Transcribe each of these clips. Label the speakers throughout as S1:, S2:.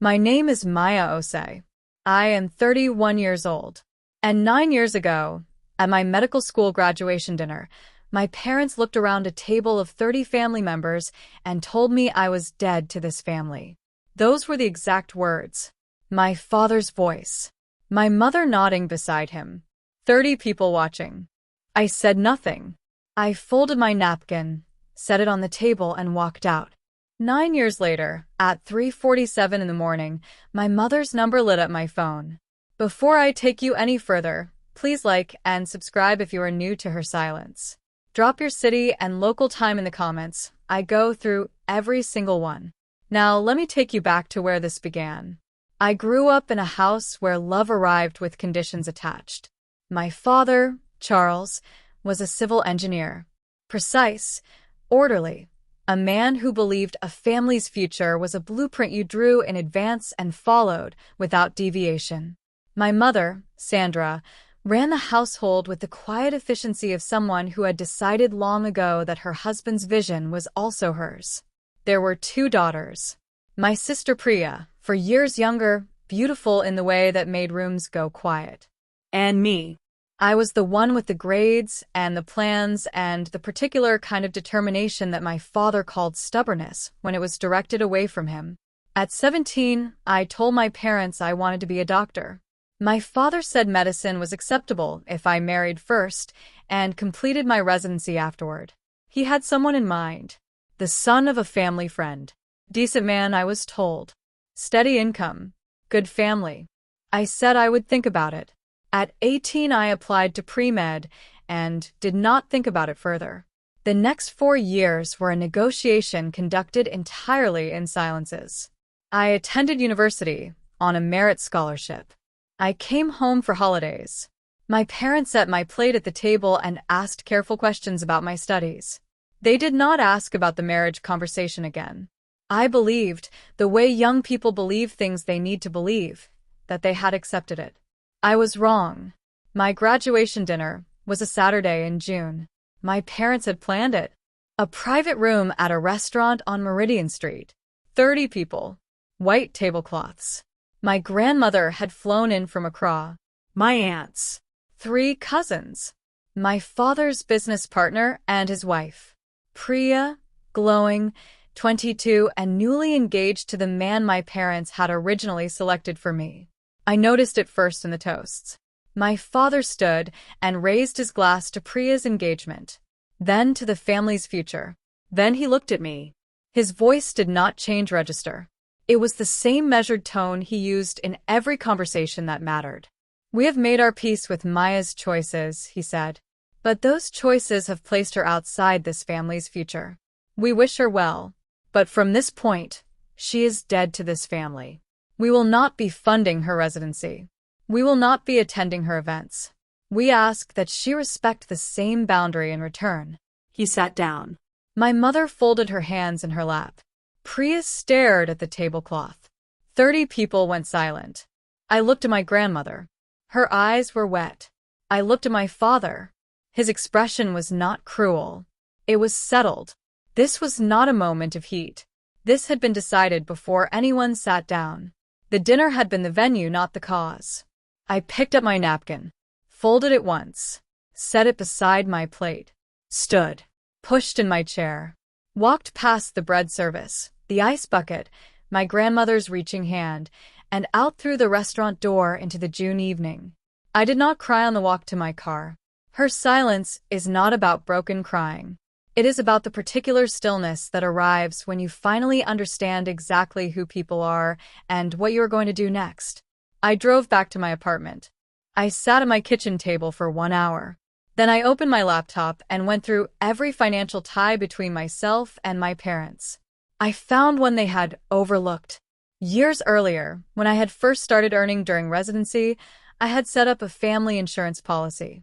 S1: My name is Maya Osei. I am 31 years old. And 9 years ago, at my medical school graduation dinner, my parents looked around a table of 30 family members and told me I was dead to this family. Those were the exact words. My father's voice. My mother nodding beside him. 30 people watching. I said nothing. I folded my napkin, set it on the table, and walked out. 9 years later, at 3:47 in the morning, my mother's number lit up my phone. Before I take you any further, please like and subscribe if you are new to her silence. Drop your city and local time in the comments. I go through every single one. Now, let me take you back to where this began. I grew up in a house where love arrived with conditions attached. My father, Charles, was a civil engineer. Precise, orderly, a man who believed a family's future was a blueprint you drew in advance and followed without deviation. My mother, Sandra, ran the household with the quiet efficiency of someone who had decided long ago that her husband's vision was also hers. There were 2 daughters. My sister Priya, for years younger, beautiful in the way that made rooms go quiet. And me. I was the one with the grades and the plans and the particular kind of determination that my father called stubbornness when it was directed away from him. At 17, I told my parents I wanted to be a doctor. My father said medicine was acceptable if I married first and completed my residency afterward. He had someone in mind. The son of a family friend. Decent man, I was told. Steady income. Good family. I said I would think about it. At 18, I applied to pre-med and did not think about it further. The next 4 years were a negotiation conducted entirely in silences. I attended university on a merit scholarship. I came home for holidays. My parents set my plate at the table and asked careful questions about my studies. They did not ask about the marriage conversation again. I believed, the way young people believe things they need to believe, that they had accepted it. I was wrong. My graduation dinner was a Saturday in June. My parents had planned it. A private room at a restaurant on Meridian Street. 30 people. White tablecloths. My grandmother had flown in from Accra. My aunts. 3 cousins. My father's business partner and his wife. Priya, glowing, 22 and newly engaged to the man my parents had originally selected for me. I noticed it first in the toasts. My father stood and raised his glass to Priya's engagement, then to the family's future. Then he looked at me. His voice did not change register. It was the same measured tone he used in every conversation that mattered. We have made our peace with Maya's choices, he said. But those choices have placed her outside this family's future. We wish her well. But from this point, she is dead to this family. We will not be funding her residency. We will not be attending her events. We ask that she respect the same boundary in return. He sat down. My mother folded her hands in her lap. Priya stared at the tablecloth. 30 people went silent. I looked at my grandmother. Her eyes were wet. I looked at my father. His expression was not cruel. It was settled. This was not a moment of heat. This had been decided before anyone sat down. The dinner had been the venue, not the cause. I picked up my napkin, folded it once, set it beside my plate, stood, pushed in my chair, walked past the bread service, the ice bucket, my grandmother's reaching hand, and out through the restaurant door into the June evening. I did not cry on the walk to my car. Her silence is not about broken crying. It is about the particular stillness that arrives when you finally understand exactly who people are and what you are going to do next. I drove back to my apartment. I sat at my kitchen table for 1 hour. Then I opened my laptop and went through every financial tie between myself and my parents. I found one they had overlooked. Years earlier, when I had first started earning during residency, I had set up a family insurance policy.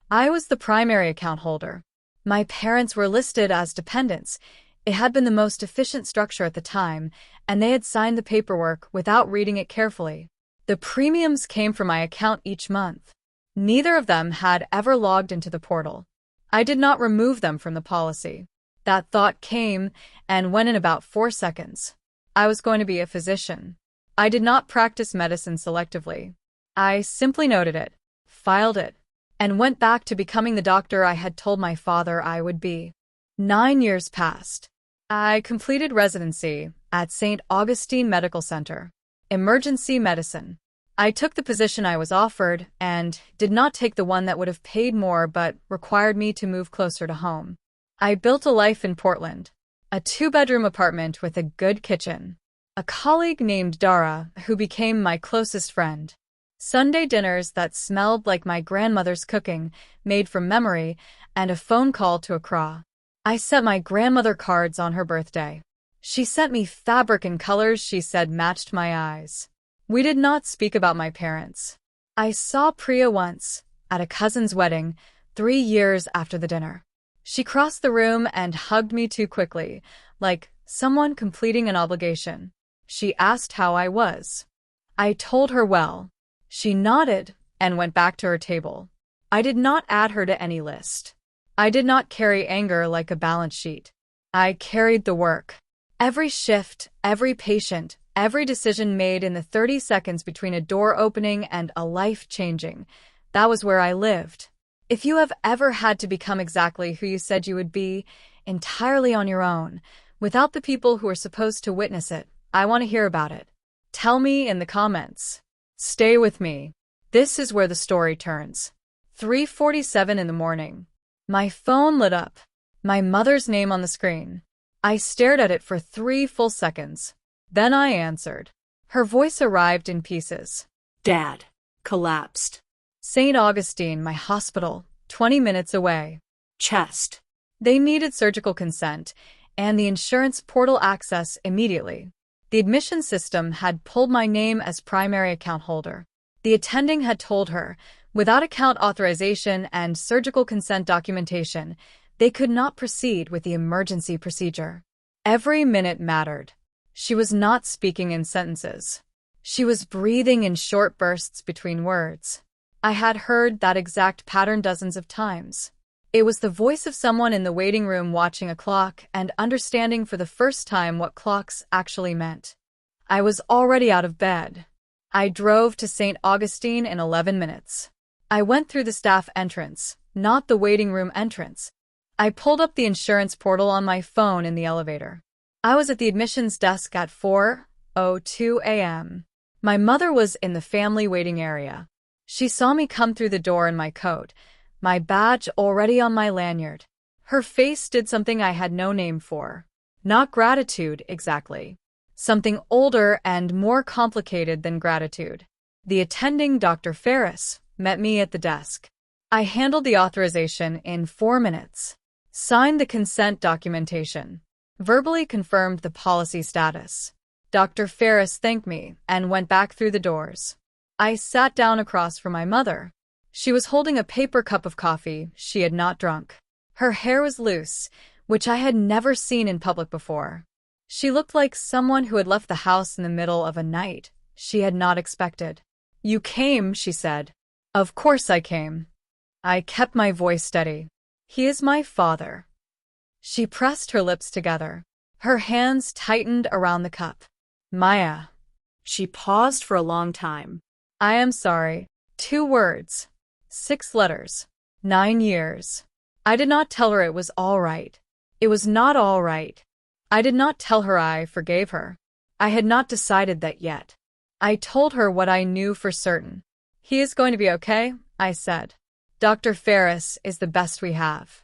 S1: I was the primary account holder. My parents were listed as dependents. It had been the most efficient structure at the time, and they had signed the paperwork without reading it carefully. The premiums came from my account each month. Neither of them had ever logged into the portal. I did not remove them from the policy. That thought came and went in about 4 seconds. I was going to be a physician. I did not practice medicine selectively. I simply noted it, filed it, and went back to becoming the doctor I had told my father I would be. 9 years passed. I completed residency at St. Augustine Medical Center, emergency medicine. I took the position I was offered and did not take the one that would have paid more but required me to move closer to home. I built a life in Portland, a 2-bedroom apartment with a good kitchen, a colleague named Dara who became my closest friend, Sunday dinners that smelled like my grandmother's cooking, made from memory, and a phone call to Accra. I sent my grandmother cards on her birthday. She sent me fabric and colors she said matched my eyes. We did not speak about my parents. I saw Priya once, at a cousin's wedding, 3 years after the dinner. She crossed the room and hugged me too quickly, like someone completing an obligation. She asked how I was. I told her well. She nodded and went back to her table. I did not add her to any list. I did not carry anger like a balance sheet. I carried the work. Every shift, every patient, every decision made in the 30 seconds between a door opening and a life changing. That was where I lived. If you have ever had to become exactly who you said you would be, entirely on your own, without the people who are supposed to witness it, I want to hear about it. Tell me in the comments. Stay with me. This is where the story turns. 3:47 in the morning. My phone lit up. My mother's name on the screen. I stared at it for 3 full seconds. Then I answered. Her voice arrived in pieces.
S2: Dad. Collapsed.
S1: St. Augustine, my hospital, 20 minutes away.
S2: Chest.
S1: They needed surgical consent and the insurance portal access immediately. The admission system had pulled my name as primary account holder. The attending had told her, without account authorization and surgical consent documentation, they could not proceed with the emergency procedure. Every minute mattered. She was not speaking in sentences. She was breathing in short bursts between words. I had heard that exact pattern dozens of times. It was the voice of someone in the waiting room watching a clock and understanding for the first time what clocks actually meant. I was already out of bed. I drove to St. Augustine in 11 minutes. I went through the staff entrance, not the waiting room entrance. I pulled up the insurance portal on my phone in the elevator. I was at the admissions desk at 4:02 a.m. My mother was in the family waiting area. She saw me come through the door in my coat, my badge already on my lanyard. Her face did something I had no name for. Not gratitude, exactly. Something older and more complicated than gratitude. The attending, Dr. Ferris, met me at the desk. I handled the authorization in 4 minutes. Signed the consent documentation. Verbally confirmed the policy status. Dr. Ferris thanked me and went back through the doors. I sat down across from my mother. She was holding a paper cup of coffee she had not drunk. Her hair was loose, which I had never seen in public before. She looked like someone who had left the house in the middle of a night she had not expected. "You came," she said. "Of course I came." I kept my voice steady. "He is my father." She pressed her lips together. Her hands tightened around the cup. "Maya."
S2: She paused for a long time.
S1: "I am sorry." 2 words. 6 letters. 9 years. I did not tell her it was all right. It was not all right. I did not tell her I forgave her. I had not decided that yet. I told her what I knew for certain. "He is going to be okay," I said. "Dr. Ferris is the best we have."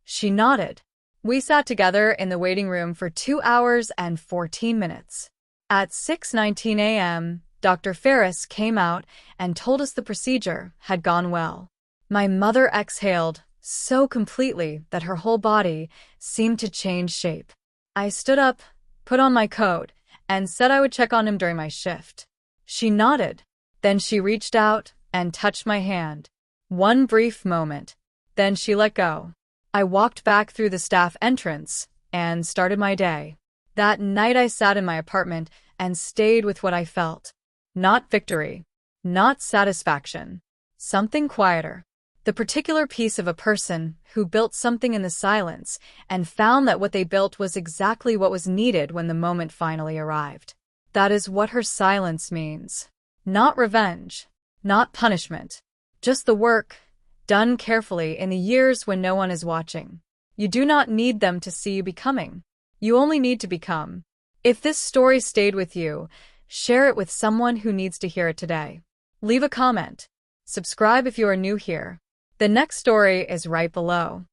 S1: She nodded. We sat together in the waiting room for 2 hours and 14 minutes. At 6:19 a.m., Dr. Ferris came out and told us the procedure had gone well. My mother exhaled so completely that her whole body seemed to change shape. I stood up, put on my coat, and said I would check on him during my shift. She nodded. Then she reached out and touched my hand. One brief moment. Then she let go. I walked back through the staff entrance and started my day. That night I sat in my apartment and stayed with what I felt. Not victory. Not satisfaction. Something quieter. The particular piece of a person who built something in the silence and found that what they built was exactly what was needed when the moment finally arrived. That is what her silence means. Not revenge, not punishment, just the work, done carefully in the years when no one is watching. You do not need them to see you becoming. You only need to become. If this story stayed with you, share it with someone who needs to hear it today. Leave a comment. Subscribe if you are new here. The next story is right below.